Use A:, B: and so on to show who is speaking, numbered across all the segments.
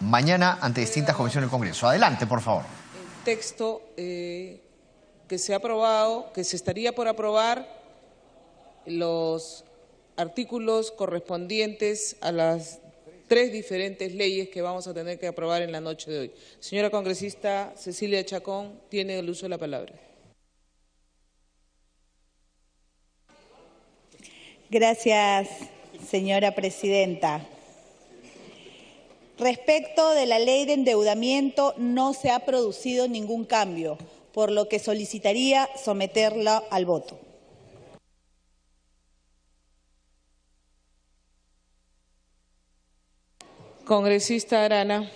A: mañana ante distintas comisiones del Congreso. Adelante, por favor.
B: El texto que se ha aprobado, que se estaría por aprobar, los artículos correspondientes a las 3 diferentes leyes que vamos a tener que aprobar en la noche de hoy. Señora congresista Cecilia Chacón, tiene el uso de la palabra.
C: Gracias, señora presidenta. Respecto de la ley de endeudamiento, no se ha producido ningún cambio, por lo que solicitaría someterla al voto.
B: Congresista Arana.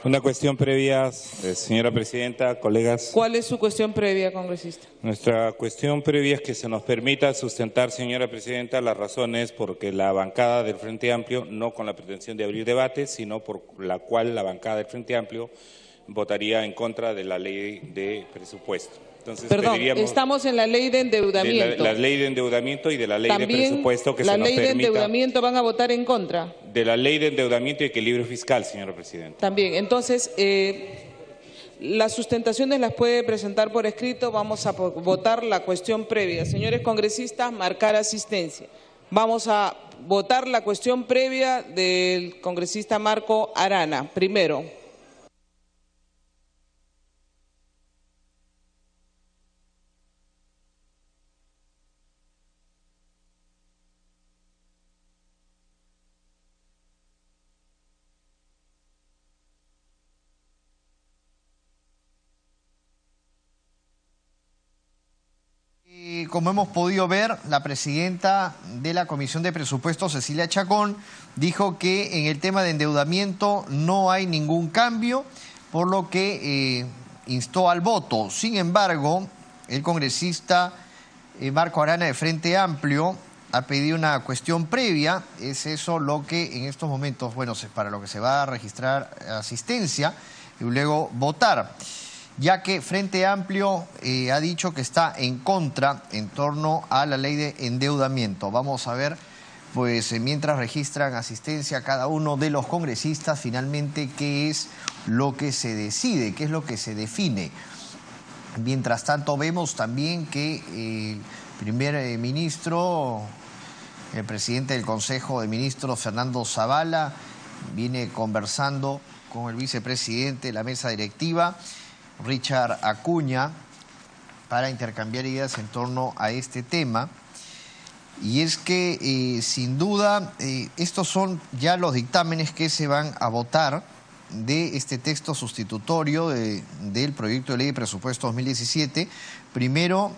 D: Una cuestión previa, señora presidenta, colegas.
B: ¿Cuál es su cuestión previa, congresista?
D: Nuestra cuestión previa es que se nos permita sustentar, señora presidenta, las razones porque la bancada del Frente Amplio, no con la pretensión de abrir debate, sino por la cual la bancada del Frente Amplio votaría en contra de la ley de presupuesto. Entonces,
B: perdón, estamos en la ley de endeudamiento.
D: De la ley de endeudamiento y de la ley de presupuesto que se nos permita.
B: ¿La ley de endeudamiento van a votar en contra?
D: De la ley de endeudamiento y equilibrio fiscal, señora presidenta.
B: También. Entonces, las sustentaciones las puede presentar por escrito. Vamos a votar la cuestión previa. Señores congresistas, marcar asistencia. Vamos a votar la cuestión previa del congresista Marco Arana. Primero.
A: Como hemos podido ver, la presidenta de la Comisión de Presupuestos, Cecilia Chacón, dijo que en el tema de endeudamiento no hay ningún cambio, por lo que instó al voto. Sin embargo, el congresista Marco Arana de Frente Amplio ha pedido una cuestión previa. Es eso lo que en estos momentos, bueno, para lo que se va a registrar asistencia y luego votar, ya que Frente Amplio ha dicho que está en contra en torno a la ley de endeudamiento. Vamos a ver, pues mientras registran asistencia cada uno de los congresistas, finalmente qué es lo que se decide, qué es lo que se define. Mientras tanto vemos también que el primer ministro, el presidente del Consejo de Ministros, Fernando Zavala, viene conversando con el vicepresidente de la mesa directiva, Richard Acuña, para intercambiar ideas en torno a este tema. Y es que, sin duda, estos son ya los dictámenes que se van a votar de este texto sustitutorio del proyecto de ley de presupuesto 2017. Primero,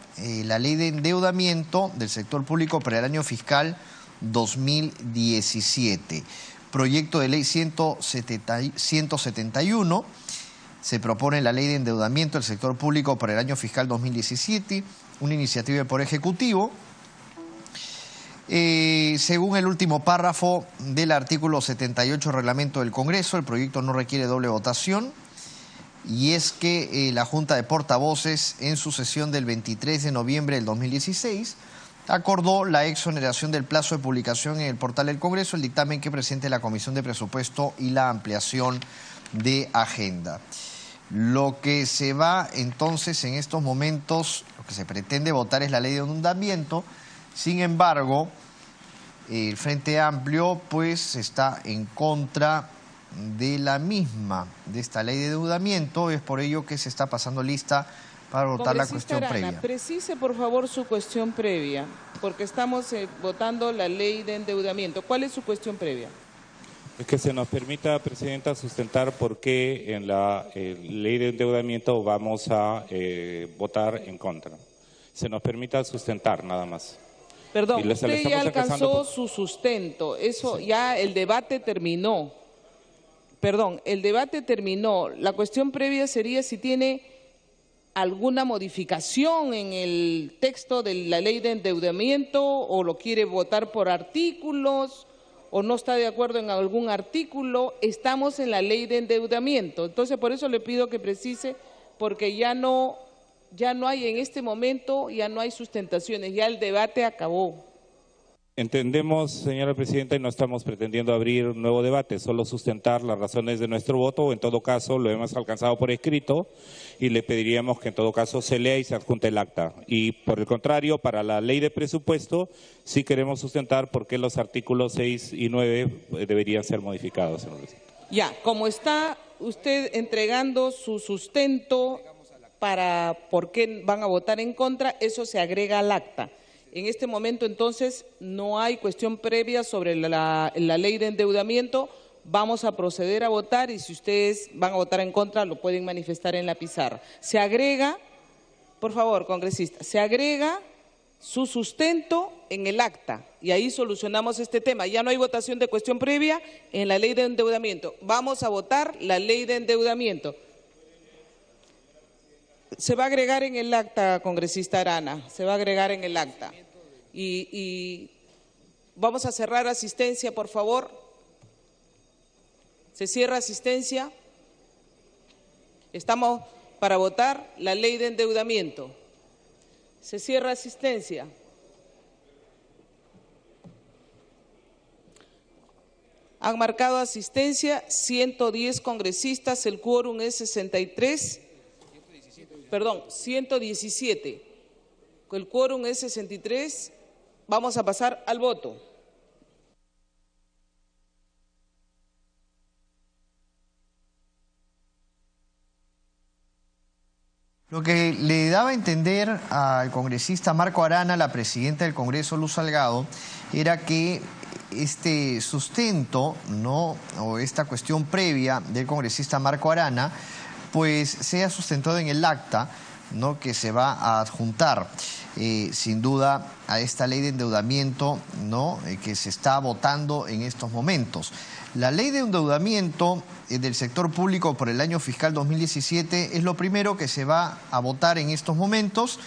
A: la ley de endeudamiento del sector público para el año fiscal 2017. Proyecto de ley 171. Se propone la ley de endeudamiento del sector público para el año fiscal 2017, una iniciativa del Poder Ejecutivo. Según el último párrafo del artículo 78 del reglamento del Congreso, el proyecto no requiere doble votación, y es que la Junta de Portavoces, en su sesión del 23 de noviembre del 2016, acordó la exoneración del plazo de publicación en el portal del Congreso, el dictamen que presente la Comisión de Presupuesto y la ampliación de agenda. Lo que se va entonces en estos momentos, lo que se pretende votar es la ley de endeudamiento. Sin embargo, el Frente Amplio pues está en contra de la misma, de esta ley de endeudamiento. Es por ello que se está pasando lista para votar la cuestión previa.
B: Precise por favor su cuestión previa, porque estamos votando la ley de endeudamiento. ¿Cuál es su cuestión previa?
D: Es que se nos permita, presidenta, sustentar por qué en la ley de endeudamiento vamos a votar en contra. Se nos permita sustentar, nada más.
B: Perdón, usted ya alcanzó su sustento. Eso sí. Ya el debate terminó. Perdón, el debate terminó. La cuestión previa sería si tiene alguna modificación en el texto de la ley de endeudamiento, o lo quiere votar por artículos, o no está de acuerdo en algún artículo. Estamos en la ley de endeudamiento. Entonces, por eso le pido que precise, porque ya no hay en este momento, ya no hay sustentaciones, ya el debate acabó.
D: Entendemos, señora presidenta, y no estamos pretendiendo abrir un nuevo debate, solo sustentar las razones de nuestro voto, o en todo caso lo hemos alcanzado por escrito y le pediríamos que en todo caso se lea y se adjunte el acta. Y por el contrario, para la ley de presupuesto sí queremos sustentar por qué los artículos 6 y 9 deberían ser modificados, señor presidente.
B: Ya, como está usted entregando su sustento para por qué van a votar en contra, eso se agrega al acta. En este momento, entonces, no hay cuestión previa sobre la ley de endeudamiento. Vamos a proceder a votar y si ustedes van a votar en contra, lo pueden manifestar en la pizarra. Se agrega, por favor, congresista, se agrega su sustento en el acta y ahí solucionamos este tema. Ya no hay votación de cuestión previa en la ley de endeudamiento. Vamos a votar la ley de endeudamiento. Se va a agregar en el acta, congresista Arana, se va a agregar en el acta. Y vamos a cerrar asistencia, por favor. Se cierra asistencia. Estamos para votar la ley de endeudamiento. Se cierra asistencia. Han marcado asistencia 110 congresistas, el quórum es 117. El quórum es 63. Vamos a pasar al voto.
A: Lo que le daba a entender al congresista Marco Arana, la presidenta del Congreso, Luz Salgado, era que este sustento, ¿no?, o esta cuestión previa del congresista Marco Arana, pues sea sustentado en el acta, ¿no?, que se va a adjuntar, sin duda, a esta ley de endeudamiento, ¿no?, que se está votando en estos momentos. La ley de endeudamiento del sector público por el año fiscal 2017 es lo primero que se va a votar en estos momentos.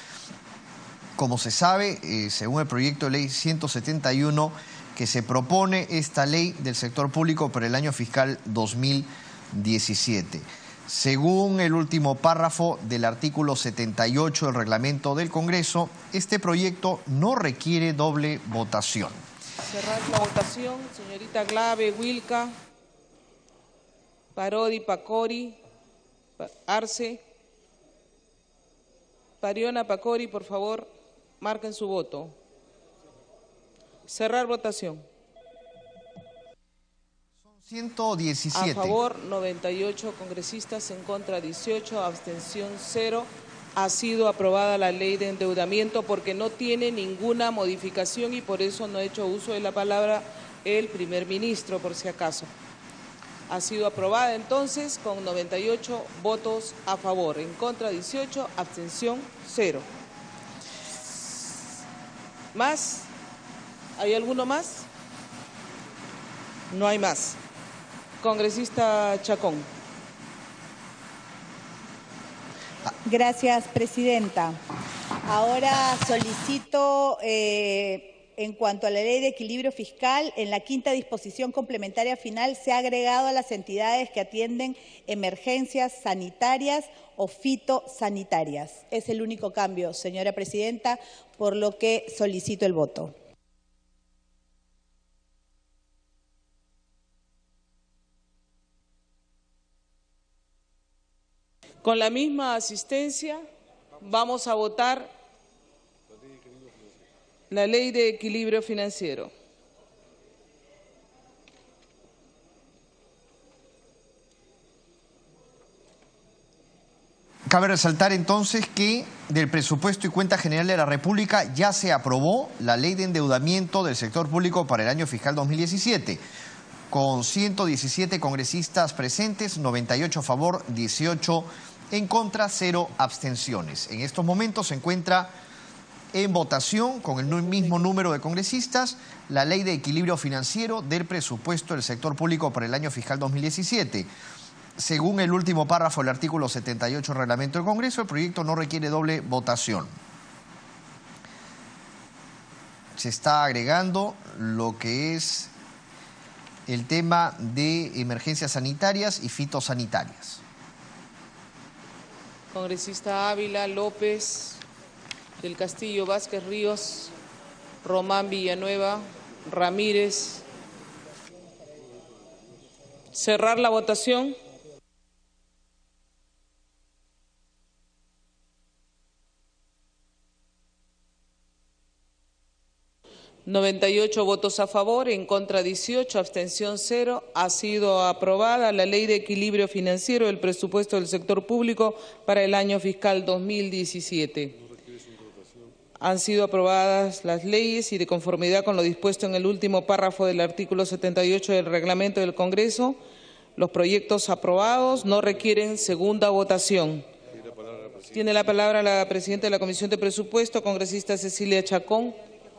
A: Como se sabe, según el proyecto de ley 171 que se propone esta ley del sector público por el año fiscal 2017. Según el último párrafo del artículo 78 del reglamento del Congreso, este proyecto no requiere doble votación.
B: Cerrar la votación, señorita Glave, Wilca, Parodi, Pacori, Arce, Pariona, Pacori, por favor, marquen su voto. Cerrar votación.
A: 117.
B: A favor, 98 congresistas, en contra 18, abstención 0. Ha sido aprobada la ley de endeudamiento porque no tiene ninguna modificación y por eso no ha hecho uso de la palabra el primer ministro, por si acaso. Ha sido aprobada entonces con 98 votos a favor, en contra 18, abstención 0. ¿Más? ¿Hay alguno más? No hay más. Congresista Chacón.
C: Gracias, presidenta. Ahora solicito, en cuanto a la ley de equilibrio fiscal, en la quinta disposición complementaria final se ha agregado a las entidades que atienden emergencias sanitarias o fitosanitarias. Es el único cambio, señora presidenta, por lo que solicito el voto.
B: Con la misma asistencia vamos a votar la ley de equilibrio financiero.
A: Cabe resaltar entonces que del presupuesto y cuenta general de la República ya se aprobó la ley de endeudamiento del sector público para el año fiscal 2017. Con 117 congresistas presentes, 98 a favor, 18 en contra, 0 abstenciones. En estos momentos se encuentra en votación con el mismo número de congresistas la ley de equilibrio financiero del presupuesto del sector público para el año fiscal 2017. Según el último párrafo del artículo 78 del reglamento del Congreso, el proyecto no requiere doble votación. Se está agregando lo que es el tema de emergencias sanitarias y fitosanitarias.
B: Congresista Ávila, López, del Castillo, Vázquez, Ríos, Román, Villanueva, Ramírez. Cerrar la votación. ...98 votos a favor, en contra 18, abstención 0. Ha sido aprobada la Ley de Equilibrio Financiero del Presupuesto del Sector Público para el año fiscal 2017. Han sido aprobadas las leyes y de conformidad con lo dispuesto en el último párrafo del artículo 78 del Reglamento del Congreso, los proyectos aprobados no requieren segunda votación. Tiene la palabra la presidenta de la Comisión de Presupuesto, congresista Cecilia Chacón,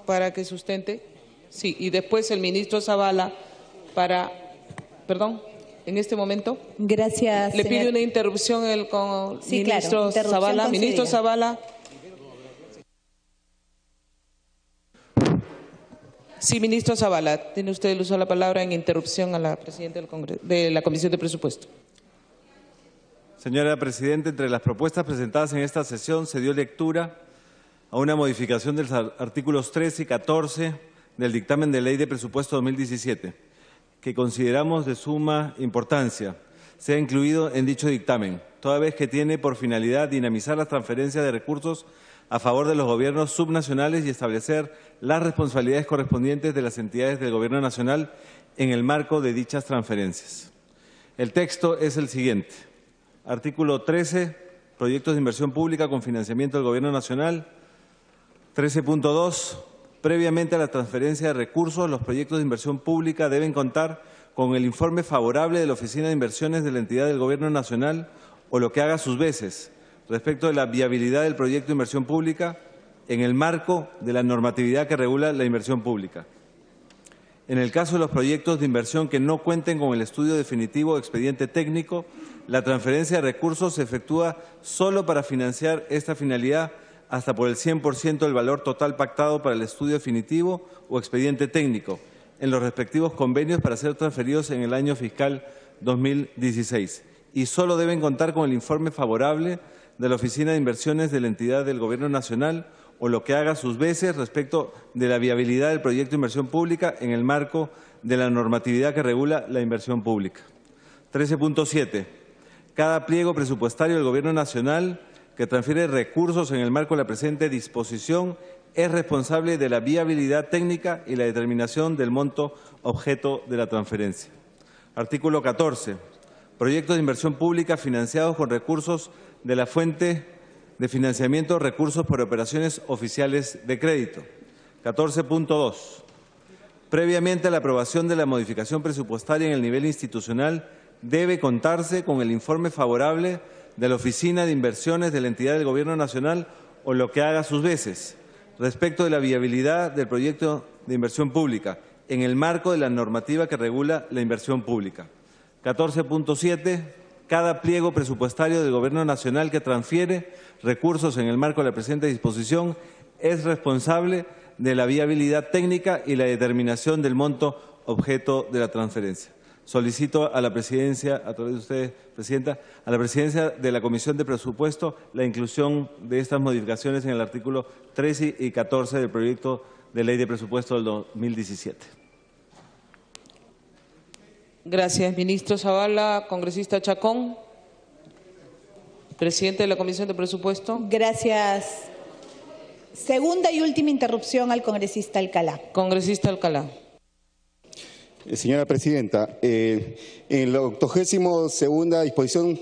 B: para que sustente. Sí, y después el ministro Zavala para... Perdón, en este momento.
C: Gracias,
B: Le pide una interrupción el ministro Zavala. Ministro Zavala. Sí, ministro Zavala, tiene usted el uso de la palabra en interrupción a la presidenta del Congreso, de la Comisión de Presupuesto.
E: Señora Presidenta, entre las propuestas presentadas en esta sesión se dio lectura a una modificación de los artículos 13 y 14 del dictamen de Ley de Presupuesto 2017, que consideramos de suma importancia sea incluido en dicho dictamen, toda vez que tiene por finalidad dinamizar las transferencias de recursos a favor de los gobiernos subnacionales y establecer las responsabilidades correspondientes de las entidades del Gobierno nacional en el marco de dichas transferencias. El texto es el siguiente. Artículo 13, proyectos de inversión pública con financiamiento del Gobierno nacional. 13.2. Previamente a la transferencia de recursos, los proyectos de inversión pública deben contar con el informe favorable de la Oficina de Inversiones de la entidad del Gobierno nacional o lo que haga sus veces respecto de la viabilidad del proyecto de inversión pública en el marco de la normatividad que regula la inversión pública. En el caso de los proyectos de inversión que no cuenten con el estudio definitivo o expediente técnico, la transferencia de recursos se efectúa solo para financiar esta finalidad hasta por el 100% del valor total pactado para el estudio definitivo o expediente técnico en los respectivos convenios para ser transferidos en el año fiscal 2016 y solo deben contar con el informe favorable de la Oficina de Inversiones de la entidad del Gobierno nacional o lo que haga sus veces respecto de la viabilidad del proyecto de inversión pública en el marco de la normatividad que regula la inversión pública. 13.7. Cada pliego presupuestario del Gobierno nacional que transfiere recursos en el marco de la presente disposición es responsable de la viabilidad técnica y la determinación del monto objeto de la transferencia. Artículo 14. Proyectos de inversión pública financiados con recursos de la fuente de financiamiento, recursos por operaciones oficiales de crédito. 14.2. Previamente a la aprobación de la modificación presupuestaria en el nivel institucional, debe contarse con el informe favorable de la Oficina de Inversiones de la entidad del Gobierno nacional o lo que haga sus veces respecto de la viabilidad del proyecto de inversión pública en el marco de la normativa que regula la inversión pública. 14.7. Cada pliego presupuestario del Gobierno nacional que transfiere recursos en el marco de la presente disposición es responsable de la viabilidad técnica y la determinación del monto objeto de la transferencia. Solicito a la Presidencia, a través de usted, Presidenta, a la Presidencia de la Comisión de Presupuesto la inclusión de estas modificaciones en el artículo 13 y 14 del proyecto de Ley de Presupuesto del 2017.
B: Gracias, ministro Zavala. Congresista Chacón, presidente de la Comisión de Presupuesto.
C: Gracias. Segunda y última interrupción al congresista Alcalá.
B: Congresista Alcalá.
F: Señora Presidenta, en la 82ª disposición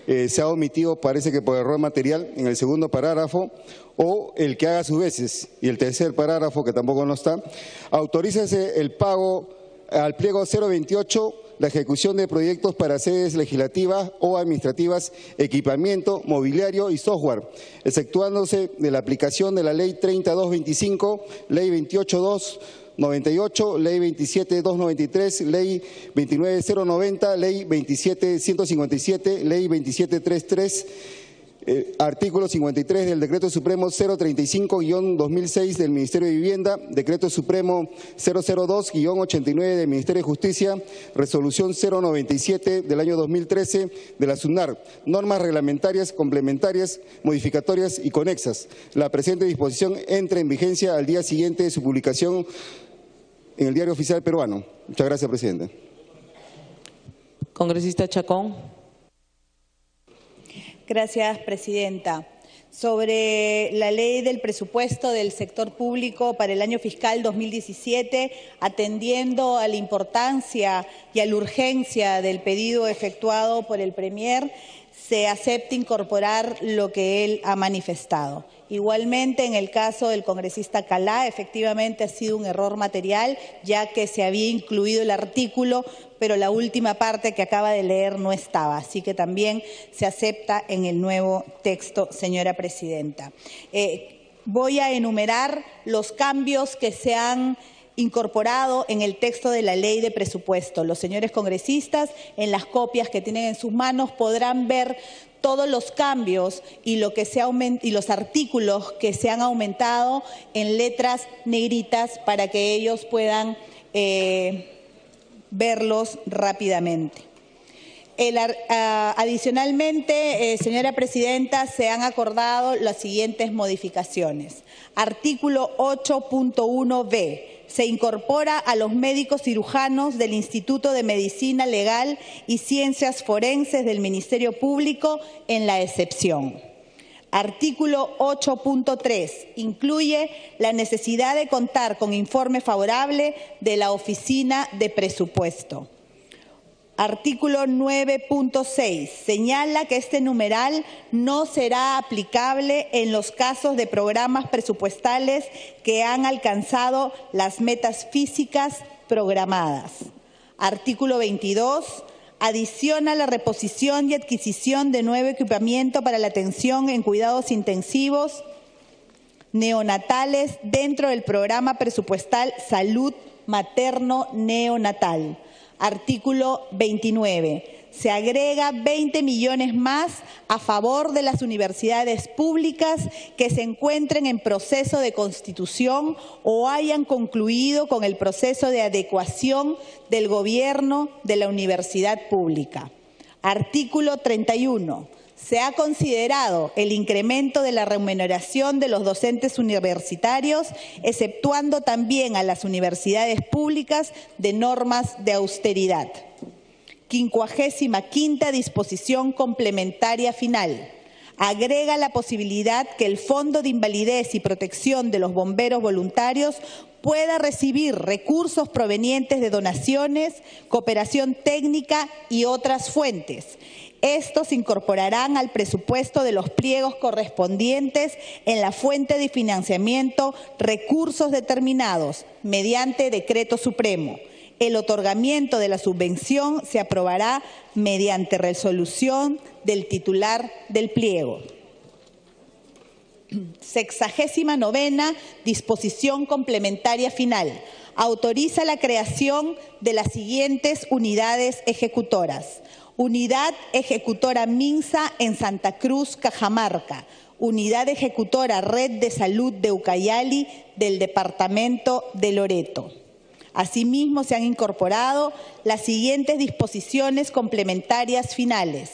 F: se ha omitido, parece que por error material, en el segundo parágrafo, o el que haga sus veces, y el tercer parágrafo, que tampoco no está, autorícese el pago al pliego 028, la ejecución de proyectos para sedes legislativas o administrativas, equipamiento, mobiliario y software, exceptuándose de la aplicación de la Ley 3225, Ley 28298, Ley 27293, Ley 29090, Ley 27157, Ley 27333, artículo 53 del Decreto Supremo 035-2006 del Ministerio de Vivienda, Decreto Supremo 002-89 del Ministerio de Justicia, Resolución 097 del año 2013 de la SUNAR, normas reglamentarias, complementarias, modificatorias y conexas. La presente disposición entra en vigencia al día siguiente de su publicación en el Diario Oficial Peruano. Muchas gracias, presidente.
B: Congresista Chacón.
C: Gracias, presidenta. Sobre la ley del presupuesto del sector público para el año fiscal 2017, atendiendo a la importancia y a la urgencia del pedido efectuado por el Premier, se acepta incorporar lo que él ha manifestado. Igualmente, en el caso del congresista Calá, efectivamente ha sido un error material, ya que se había incluido el artículo, pero la última parte que acaba de leer no estaba. Así que también se acepta en el nuevo texto, señora presidenta. Voy a enumerar los cambios que se han incorporado en el texto de la ley de presupuesto. Los señores congresistas, en las copias que tienen en sus manos, podrán ver todos los cambios y los artículos que se han aumentado en letras negritas para que ellos puedan verlos rápidamente. Adicionalmente, señora presidenta, se han acordado las siguientes modificaciones. Artículo 8.1b. Se incorpora a los médicos cirujanos del Instituto de Medicina Legal y Ciencias Forenses del Ministerio Público en la excepción. Artículo 8.3. Incluye la necesidad de contar con informe favorable de la Oficina de Presupuesto. Artículo 9.6. Señala que este numeral no será aplicable en los casos de programas presupuestales que han alcanzado las metas físicas programadas. Artículo 22. Adiciona la reposición y adquisición de nuevo equipamiento para la atención en cuidados intensivos neonatales dentro del programa presupuestal Salud Materno-Neonatal. Artículo 29. Se agrega 20 millones más a favor de las universidades públicas que se encuentren en proceso de constitución o hayan concluido con el proceso de adecuación del gobierno de la universidad pública. Artículo 31. Se ha considerado el incremento de la remuneración de los docentes universitarios, exceptuando también a las universidades públicas de normas de austeridad. 55ª disposición complementaria final. Agrega la posibilidad que el Fondo de Invalidez y Protección de los Bomberos Voluntarios pueda recibir recursos provenientes de donaciones, cooperación técnica y otras fuentes. Estos se incorporarán al presupuesto de los pliegos correspondientes en la fuente de financiamiento recursos determinados mediante decreto supremo. El otorgamiento de la subvención se aprobará mediante resolución del titular del pliego. 69ª disposición complementaria final. Autoriza la creación de las siguientes unidades ejecutoras. Unidad Ejecutora Minsa en Santa Cruz, Cajamarca. Unidad Ejecutora Red de Salud de Ucayali del Departamento de Loreto. Asimismo, se han incorporado las siguientes disposiciones complementarias finales.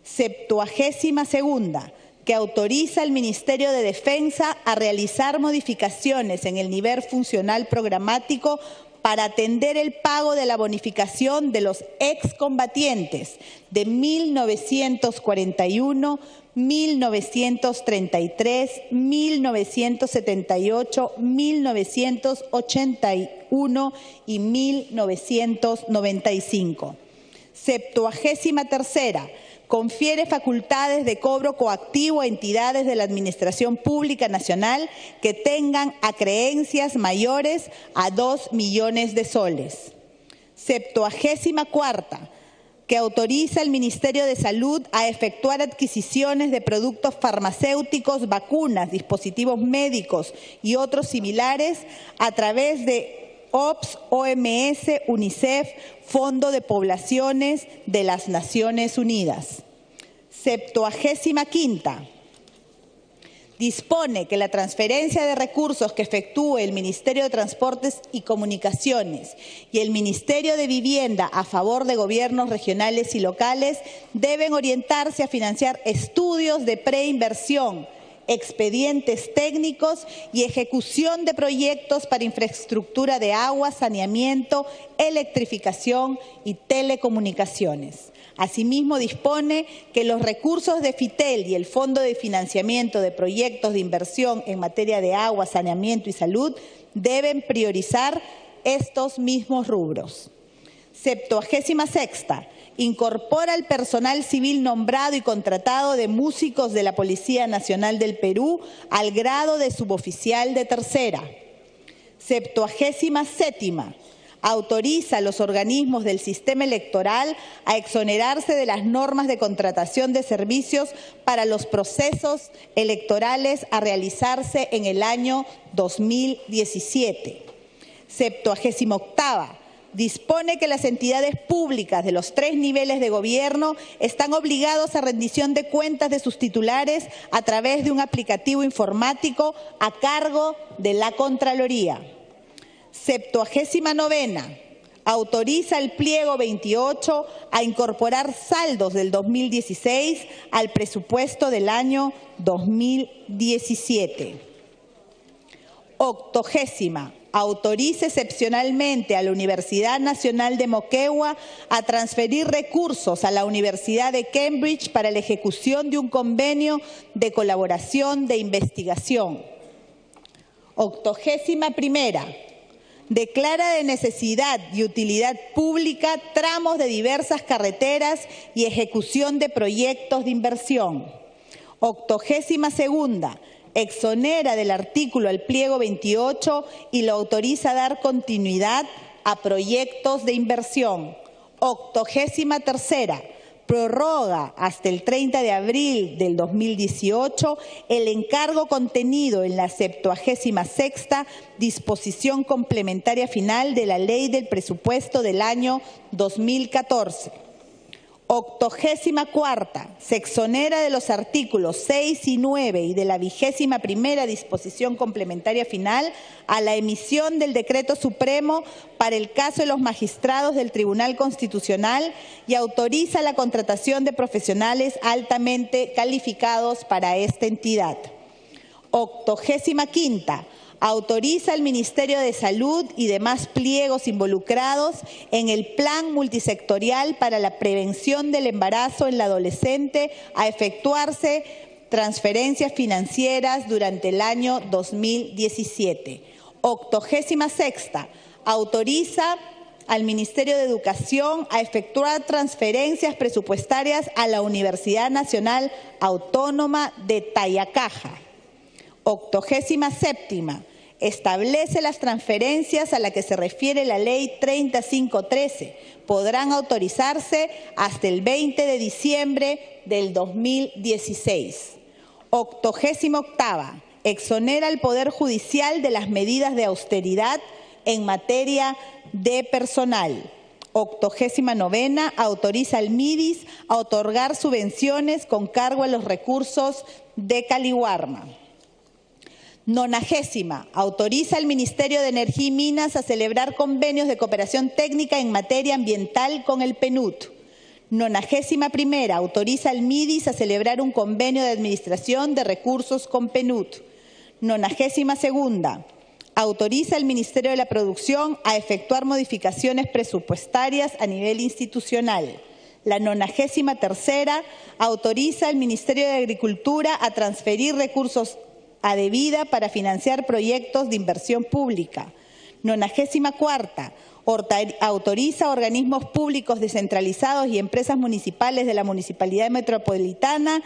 C: 72ª, que autoriza al Ministerio de Defensa a realizar modificaciones en el nivel funcional programático para atender el pago de la bonificación de los excombatientes de 1941, 1933, 1978, 1981 y 1995. 73ª. Confiere facultades de cobro coactivo a entidades de la Administración Pública Nacional que tengan acreencias mayores a 2 millones de soles. 74ª. Que autoriza al Ministerio de Salud a efectuar adquisiciones de productos farmacéuticos, vacunas, dispositivos médicos y otros similares a través de OPS, OMS, UNICEF, Fondo de Poblaciones de las Naciones Unidas. 75ª. Dispone que la transferencia de recursos que efectúe el Ministerio de Transportes y Comunicaciones y el Ministerio de Vivienda a favor de gobiernos regionales y locales deben orientarse a financiar estudios de preinversión expedientes técnicos y ejecución de proyectos para infraestructura de agua, saneamiento, electrificación y telecomunicaciones. Asimismo, dispone que los recursos de FITEL y el Fondo de Financiamiento de Proyectos de Inversión en materia de agua, saneamiento y salud deben priorizar estos mismos rubros. 76ª. Incorpora al personal civil nombrado y contratado de músicos de la Policía Nacional del Perú al grado de suboficial de tercera. 77ª. Autoriza a los organismos del sistema electoral a exonerarse de las normas de contratación de servicios para los procesos electorales a realizarse en el año 2017. 78ª. Dispone que las entidades públicas de los 3 niveles de gobierno están obligados a rendición de cuentas de sus titulares a través de un aplicativo informático a cargo de la Contraloría. 79ª. Autoriza el pliego 28 a incorporar saldos del 2016 al presupuesto del año 2017. 80ª. Autoriza excepcionalmente a la Universidad Nacional de Moquegua a transferir recursos a la Universidad de Cambridge para la ejecución de un convenio de colaboración de investigación. 81ª. Declara de necesidad y utilidad pública tramos de diversas carreteras y ejecución de proyectos de inversión. 82ª. Exonera del artículo al pliego 28 y lo autoriza a dar continuidad a proyectos de inversión. 83ª. Prorroga hasta el 30 de abril del 2018 el encargo contenido en la 76ª disposición complementaria final de la Ley del Presupuesto del año 2014. 84ª. Se exonera de los artículos 6 y 9 y de la 21ª disposición complementaria final a la emisión del decreto supremo para el caso de los magistrados del Tribunal Constitucional y autoriza la contratación de profesionales altamente calificados para esta entidad. 85ª. Autoriza al Ministerio de Salud y demás pliegos involucrados en el Plan Multisectorial para la Prevención del Embarazo en la Adolescente a efectuarse transferencias financieras durante el año 2017. 86ª. Autoriza al Ministerio de Educación a efectuar transferencias presupuestarias a la Universidad Nacional Autónoma de Tayacaja. 87ª. Establece las transferencias a las que se refiere la Ley 3513. Podrán autorizarse hasta el 20 de diciembre del 2016. 88ª. Exonera al Poder Judicial de las medidas de austeridad en materia de personal. 89ª. Autoriza al MIDIS a otorgar subvenciones con cargo a los recursos de Caliwarma. 90ª. Autoriza al Ministerio de Energía y Minas a celebrar convenios de cooperación técnica en materia ambiental con el PNUD. 91ª. Autoriza al MIDIS a celebrar un convenio de administración de recursos con PNUD. 92ª. Autoriza al Ministerio de la Producción a efectuar modificaciones presupuestarias a nivel institucional. La 93ª. Autoriza al Ministerio de Agricultura a transferir recursos a debida para financiar proyectos de inversión pública. 94ª. Autoriza a organismos públicos descentralizados y empresas municipales de la Municipalidad Metropolitana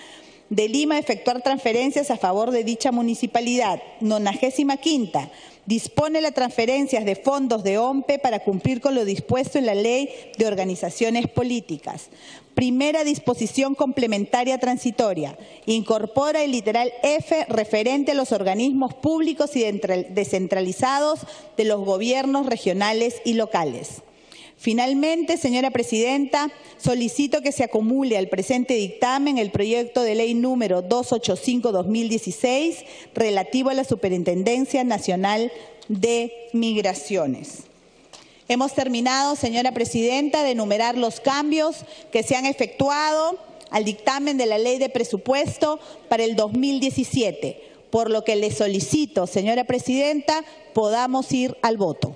C: de Lima a efectuar transferencias a favor de dicha municipalidad. 95ª. Dispone las transferencias de fondos de OMPE para cumplir con lo dispuesto en la Ley de Organizaciones Políticas. Primera disposición complementaria transitoria. Incorpora el literal F referente a los organismos públicos y descentralizados de los gobiernos regionales y locales. Finalmente, señora presidenta, solicito que se acumule al presente dictamen el proyecto de ley número 285/2016 relativo a la Superintendencia Nacional de Migraciones. Hemos terminado, señora presidenta, de enumerar los cambios que se han efectuado al dictamen de la Ley de Presupuesto para el 2017, por lo que le solicito, señora Presidenta, podamos ir al voto.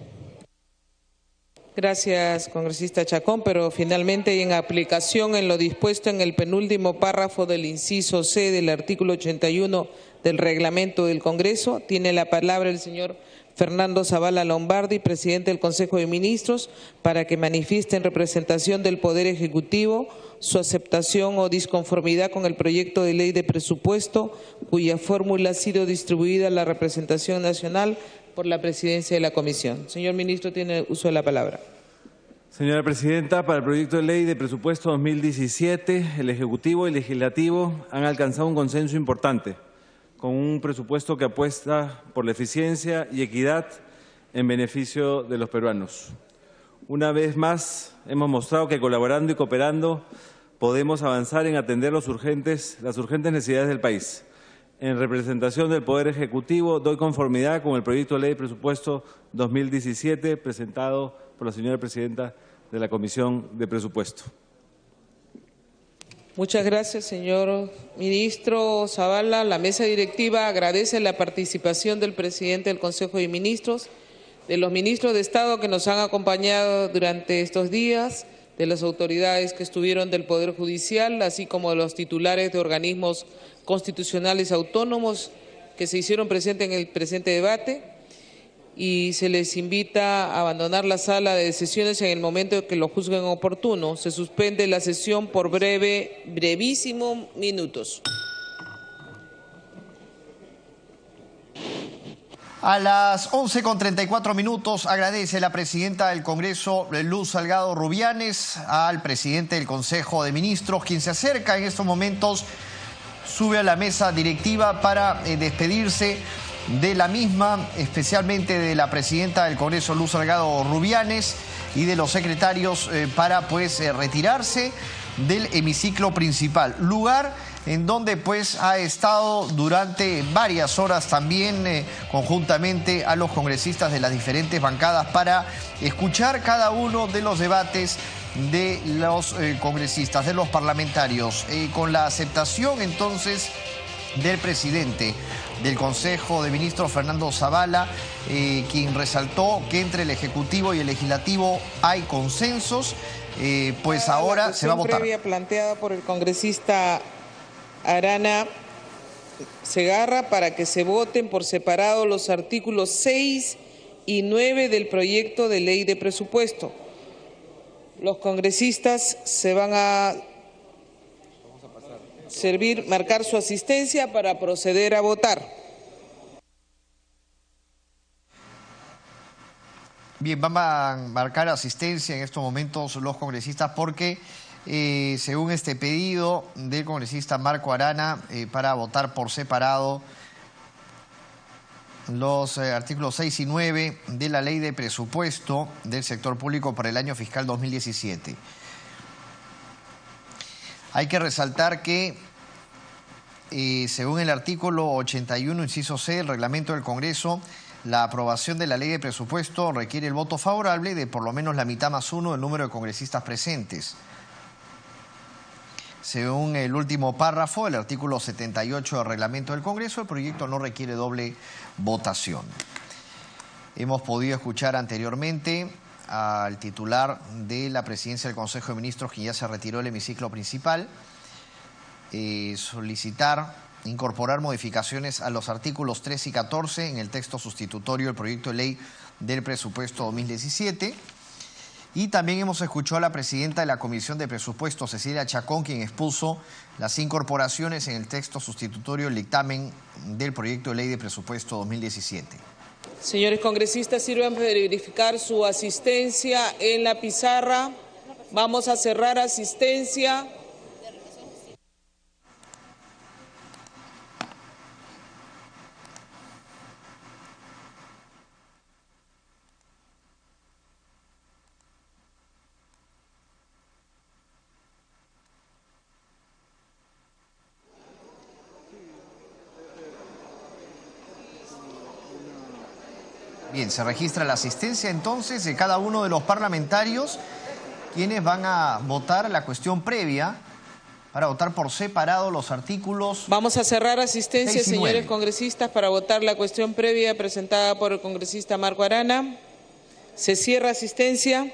B: Gracias, congresista Chacón, pero finalmente y en aplicación en lo dispuesto en el penúltimo párrafo del inciso C del artículo 81 del reglamento del Congreso, tiene la palabra el señor Fernando Zavala Lombardi, presidente del Consejo de Ministros, para que manifieste en representación del Poder Ejecutivo su aceptación o disconformidad con el proyecto de ley de presupuesto, cuya fórmula ha sido distribuida a la representación nacional por la presidencia de la Comisión. Señor ministro, tiene uso de la palabra.
E: Señora Presidenta, para el proyecto de ley de presupuesto 2017, el Ejecutivo y el Legislativo han alcanzado un consenso importante, con un presupuesto que apuesta por la eficiencia y equidad en beneficio de los peruanos. Una vez más, hemos mostrado que colaborando y cooperando podemos avanzar en atender las urgentes necesidades del país. En representación del Poder Ejecutivo, doy conformidad con el proyecto de ley de presupuesto 2017 presentado por la señora Presidenta de la Comisión de Presupuesto.
B: Muchas gracias, señor ministro Zavala. La mesa directiva agradece la participación del presidente del Consejo de Ministros, de los ministros de Estado que nos han acompañado durante estos días, de las autoridades que estuvieron del Poder Judicial, así como de los titulares de organismos constitucionales autónomos que se hicieron presentes en el presente debate, y se les invita a abandonar la sala de sesiones en el momento que lo juzguen oportuno. Se suspende la sesión por brevísimos minutos.
A: A las 11:34 agradece la presidenta del Congreso, Luz Salgado Rubianes, al presidente del Consejo de Ministros, quien se acerca en estos momentos, sube a la mesa directiva para despedirse de la misma, especialmente de la presidenta del Congreso, Luz Salgado Rubianes, y de los secretarios para retirarse del hemiciclo principal, lugar en donde ha estado durante varias horas también conjuntamente a los congresistas de las diferentes bancadas para escuchar cada uno de los debates de los congresistas, de los parlamentarios, con la aceptación entonces del presidente del Consejo de Ministros, Fernando Zavala, quien resaltó que entre el Ejecutivo y el Legislativo hay consensos, ahora se va a votar. La
B: previa planteada por el congresista Arana Segarra para que se voten por separado los artículos 6 y 9 del proyecto de ley de presupuesto. Los congresistas se van a marcar su asistencia para proceder a votar.
A: Bien, van a marcar asistencia en estos momentos los congresistas porque, según este pedido del congresista Marco Arana, para votar por separado los artículos 6 y 9 de la Ley de Presupuesto del Sector Público para el año fiscal 2017. Hay que resaltar que, según el artículo 81, inciso C del reglamento del Congreso, la aprobación de la ley de presupuesto requiere el voto favorable de por lo menos la mitad más uno del número de congresistas presentes. Según el último párrafo del artículo 78 del reglamento del Congreso, el proyecto no requiere doble votación. Hemos podido escuchar anteriormente al titular de la presidencia del Consejo de Ministros, quien ya se retiró del hemiciclo principal, solicitar incorporar modificaciones a los artículos 3 y 14 en el texto sustitutorio del proyecto de ley del presupuesto 2017. Y también hemos escuchado a la presidenta de la Comisión de Presupuestos, Cecilia Chacón, quien expuso las incorporaciones en el texto sustitutorio del dictamen del proyecto de ley de presupuesto 2017.
B: Señores congresistas, sirvan para verificar su asistencia en la pizarra. Vamos a cerrar asistencia.
A: Bien, se registra la asistencia entonces de cada uno de los parlamentarios, quienes van a votar la cuestión previa para votar por separado los artículos.
B: Vamos a cerrar asistencia,
A: 6 y 9.
B: señores congresistas, para votar la cuestión previa presentada por el congresista Marco Arana. Se cierra asistencia.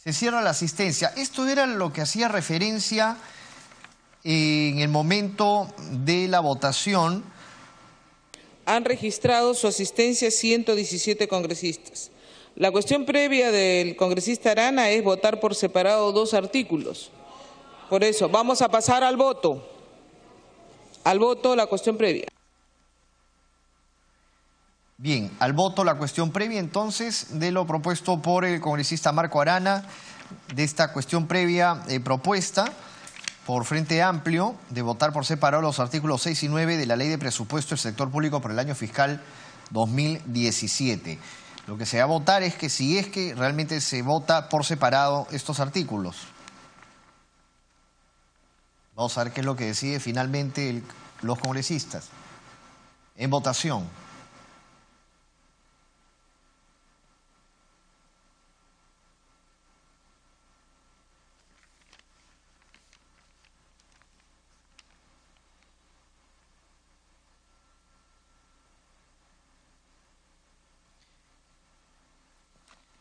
A: Se cierra la asistencia. Esto era lo que hacía referencia en el momento de la votación.
B: Han registrado su asistencia 117 congresistas. La cuestión previa del congresista Arana es votar por separado 2 artículos. Por eso, vamos a pasar al voto. Al voto, la cuestión previa.
A: Bien, al voto la cuestión previa entonces de lo propuesto por el congresista Marco Arana, de esta cuestión previa propuesta por Frente Amplio de votar por separado los artículos 6 y 9 de la Ley de Presupuesto del Sector Público por el año fiscal 2017. Lo que se va a votar es que si es que realmente se vota por separado estos artículos. Vamos a ver qué es lo que decide finalmente los congresistas en votación.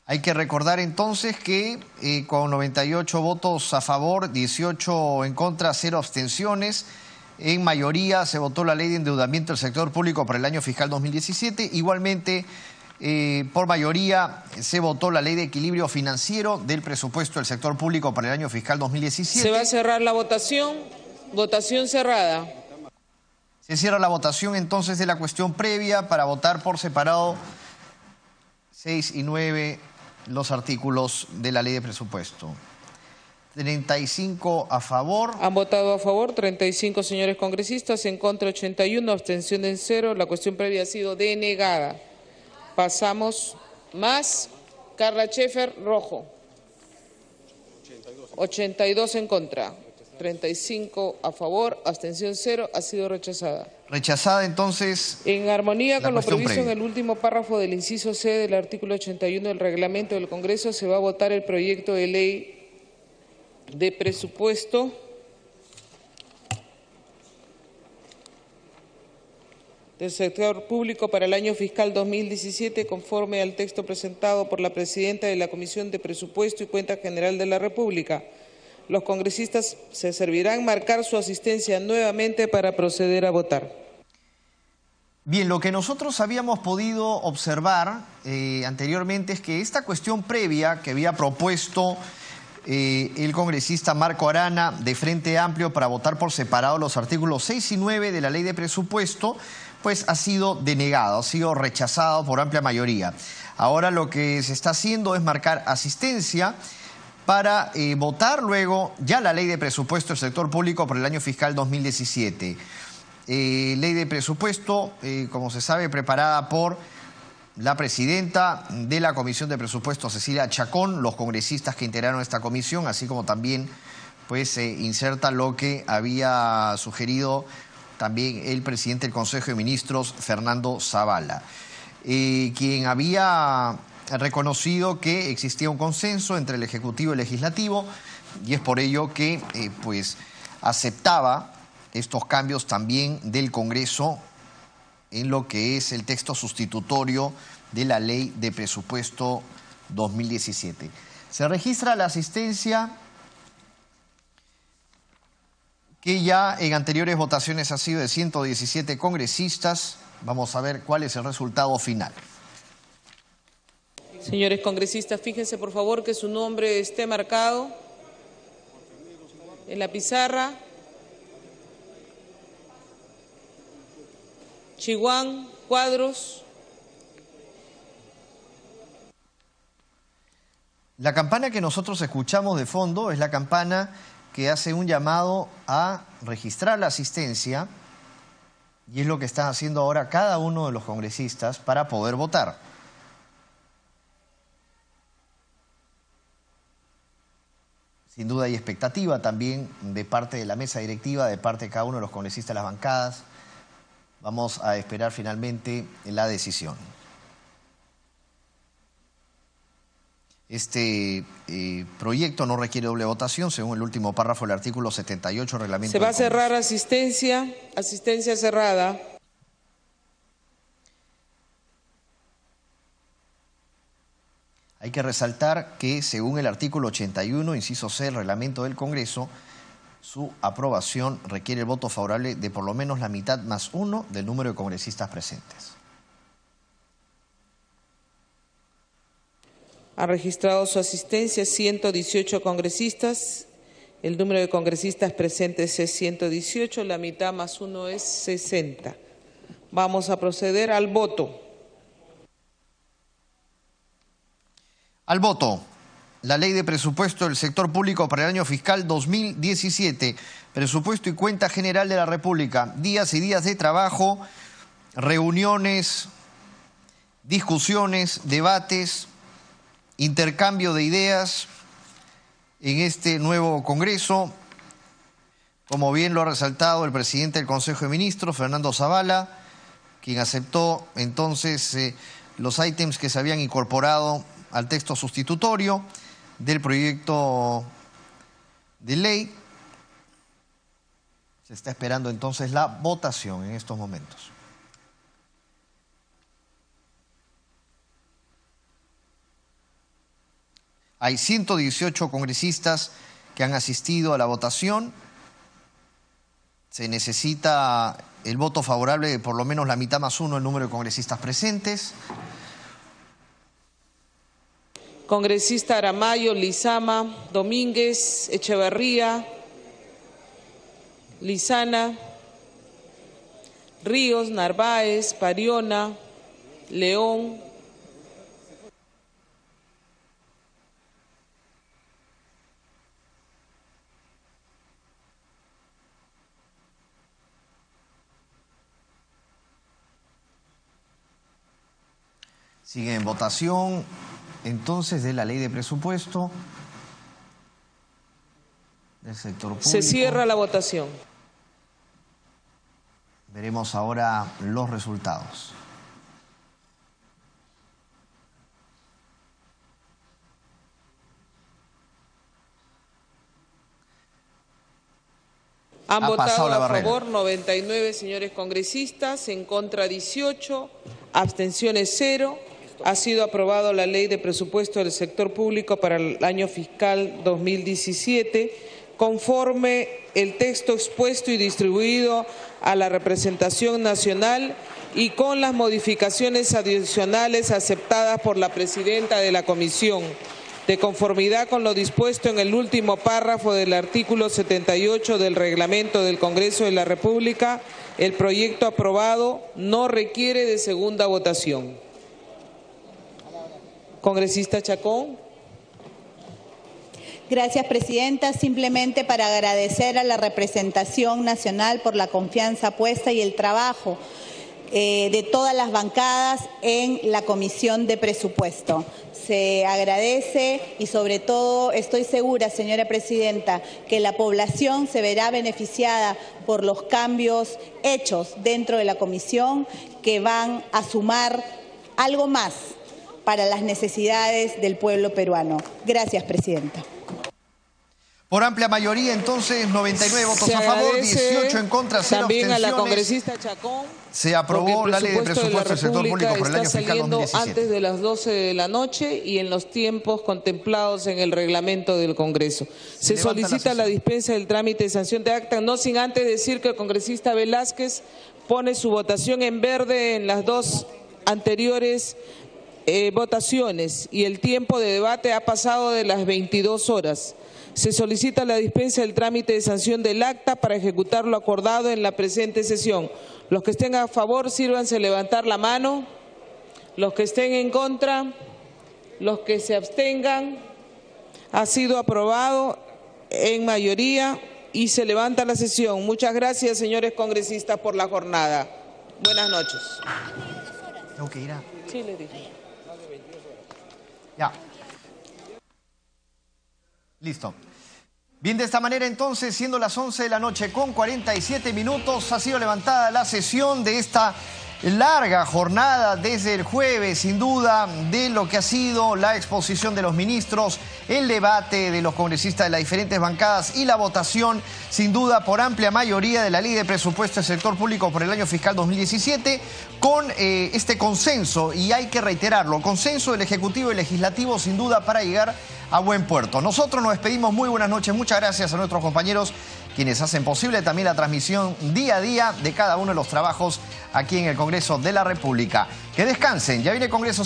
A: Hay que recordar entonces que con 98 votos a favor, 18 en contra, 0 abstenciones, en mayoría se votó la Ley de Endeudamiento del Sector Público para el año fiscal 2017. Igualmente, por mayoría se votó la Ley de Equilibrio Financiero del Presupuesto del Sector Público para el año fiscal 2017.
B: Se va a cerrar la votación. Votación cerrada.
A: Se cierra la votación entonces de la cuestión previa para votar por separado 6 y 9 los artículos de la Ley de Presupuesto. 35 a favor.
B: Han votado a favor 35 señores congresistas, en contra 81, abstenciones 0. La cuestión previa ha sido denegada. Pasamos más. Carla Scheffer, rojo. 82 en contra. 35 a favor, abstención 0, ha sido rechazada.
A: Rechazada entonces.
B: En armonía con lo previsto
A: previa.
B: en el último párrafo del inciso C del artículo 81 del reglamento del Congreso, se va a votar el proyecto de ley de presupuesto del sector público para el año fiscal 2017 conforme al texto presentado por la presidenta de la Comisión de Presupuesto y Cuenta General de la República. Los congresistas se servirán marcar su asistencia nuevamente para proceder a votar.
A: Bien, lo que nosotros habíamos podido observar anteriormente es que esta cuestión previa que había propuesto el congresista Marco Arana de Frente Amplio para votar por separado los artículos 6 y 9 de la Ley de Presupuesto, pues ha sido denegado, ha sido rechazado por amplia mayoría. Ahora lo que se está haciendo es marcar asistencia para votar luego ya la Ley de Presupuesto del Sector Público por el año fiscal 2017. Ley de Presupuesto, como se sabe, preparada por la presidenta de la Comisión de Presupuestos, Cecilia Chacón, los congresistas que integraron esta comisión, así como también pues inserta lo que había sugerido también el presidente del Consejo de Ministros, Fernando Zavala, quien había reconocido que existía un consenso entre el Ejecutivo y el Legislativo, y es por ello que pues aceptaba estos cambios también del Congreso en lo que es el texto sustitutorio de la Ley de Presupuesto 2017. Se registra la asistencia que ya en anteriores votaciones ha sido de 117 congresistas. Vamos a ver cuál es el resultado final.
B: Señores congresistas, fíjense por favor que su nombre esté marcado en la pizarra. Chihuán, Cuadros.
A: La campana que nosotros escuchamos de fondo es la campana que hace un llamado a registrar la asistencia, y es lo que están haciendo ahora cada uno de los congresistas para poder votar. Sin duda hay expectativa también de parte de la mesa directiva, de parte de cada uno de los congresistas de las bancadas. Vamos a esperar finalmente la decisión. Este proyecto no requiere doble votación, según el último párrafo del artículo 78 del reglamento.
B: Se va a cerrar asistencia cerrada.
A: Hay que resaltar que, según el artículo 81, inciso C del reglamento del Congreso, su aprobación requiere el voto favorable de por lo menos la mitad más uno del número de congresistas presentes.
B: Ha registrado su asistencia 118 congresistas. El número de congresistas presentes es 118, la mitad más uno es 60. Vamos a proceder al voto.
A: Al voto. La Ley de Presupuesto del Sector Público para el año fiscal 2017. Presupuesto y Cuenta General de la República. Días y días de trabajo, reuniones, discusiones, debates, intercambio de ideas en este nuevo Congreso. Como bien lo ha resaltado el presidente del Consejo de Ministros, Fernando Zavala, quien aceptó entonces los ítems que se habían incorporado al texto sustitutorio del proyecto de ley. Se está esperando entonces la votación en estos momentos. Hay 118 congresistas que han asistido a la votación. Se necesita el voto favorable de por lo menos la mitad más uno del número de congresistas presentes.
B: Congresista Aramayo, Lizama, Domínguez, Echeverría, Lizana, Ríos, Narváez, Pariona, León.
A: Sigue en votación entonces de la Ley de Presupuesto del sector público.
B: Se cierra la votación.
A: Veremos ahora los resultados.
B: Han votado a favor 99 señores congresistas, en contra 18, abstenciones 0. Ha sido aprobado la Ley de Presupuesto del Sector Público para el año fiscal 2017, conforme el texto expuesto y distribuido a la representación nacional y con las modificaciones adicionales aceptadas por la presidenta de la Comisión, de conformidad con lo dispuesto en el último párrafo del artículo 78 del Reglamento del Congreso de la República. El proyecto aprobado no requiere de segunda votación. Congresista Chacón.
C: Gracias, presidenta. Simplemente para agradecer a la representación nacional por la confianza puesta y el trabajo de todas las bancadas en la Comisión de Presupuesto. Se agradece y sobre todo estoy segura, señora presidenta, que la población se verá beneficiada por los cambios hechos dentro de la comisión que van a sumar algo más para las necesidades del pueblo peruano. Gracias, presidenta.
A: Por amplia mayoría, entonces, 99 votos a favor, 18 en contra, 0
B: también
A: abstenciones.
B: a la congresista Chacón.
A: Se aprobó la Ley de Presupuesto del Sector Público por el año fiscal 2017.
B: Antes de las 12 de la noche y en los tiempos contemplados en el reglamento del Congreso. Se solicita la dispensa del trámite de sanción de acta, no sin antes decir que el congresista Velázquez pone su votación en verde en las dos anteriores votaciones y el tiempo de debate ha pasado de las 22 horas. Se solicita la dispensa del trámite de sanción del acta para ejecutar lo acordado en la presente sesión. Los que estén a favor, sírvanse levantar la mano. Los que estén en contra, los que se abstengan, ha sido aprobado en mayoría y se levanta la sesión. Muchas gracias, señores congresistas, por la jornada. Buenas noches.
A: Tengo que ir a...
B: Sí, le dije.
A: Ya. Listo. Bien, de esta manera entonces, siendo las 11 de la noche con 47 minutos, ha sido levantada la sesión de esta larga jornada desde el jueves, sin duda, de lo que ha sido la exposición de los ministros, el debate de los congresistas de las diferentes bancadas y la votación, sin duda, por amplia mayoría de la Ley de Presupuesto del Sector Público por el año fiscal 2017, con este consenso, y hay que reiterarlo, consenso del Ejecutivo y Legislativo, sin duda, para llegar a buen puerto. Nosotros nos despedimos, muy buenas noches, muchas gracias a nuestros compañeros quienes hacen posible también la transmisión día a día de cada uno de los trabajos aquí en el Congreso de la República. Que descansen, ya viene el Congreso.